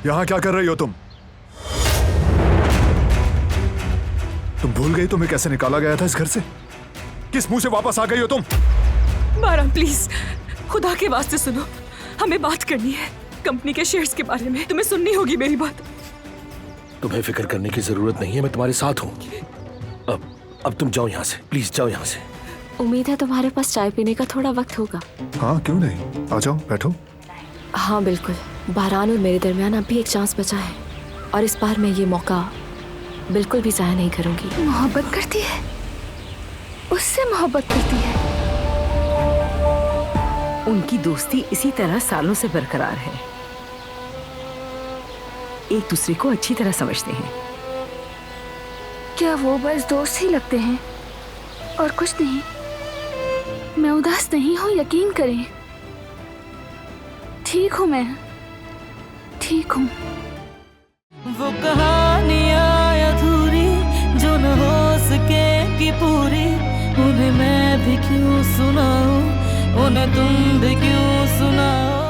यहाँ क्या कर रही हो तुम? तुम भूल गई तुम्हें कैसे निकाला गया था इस घर से? किस मुंह से वापस आ गई हो तुम? बारह प्लीज, खुदा के वास्ते सुनो, हमें बात करनी है कंपनी के शेयर्स के बारे में। तुम्हें सुननी होगी मेरी बात। तुम्हें फिक्र करने की जरूरत नहीं है, मैं तुम्हारे साथ हूँ। अब तुम जाओ यहाँ से, प्लीज जाओ यहाँ से। उम्मीद है तुम्हारे पास चाय पीने का थोड़ा वक्त होगा। हाँ क्यों नहीं, आ जाओ बैठो। हाँ बिल्कुल, बारान और मेरे दरमियान अब भी एक चांस बचा है और इस बार मैं ये मौका बिल्कुल भी ज़ाया नहीं करूंगी। मोहब्बत करती है, उससे मोहब्बत करती है। उनकी दोस्ती इसी तरह सालों से बरकरार है, एक दूसरे को अच्छी तरह समझते हैं। क्या वो बस दोस्त ही लगते हैं और कुछ नहीं? मैं उदास नहीं हूँ, यकीन करें। ठीक हूँ, मैं ठीक हूँ। वो कहानियाँ अधूरी जो न हो सके कि पूरी, उन्हें मैं भी क्यों सुनाऊं, उन्हें तुम भी क्यों सुनाओ।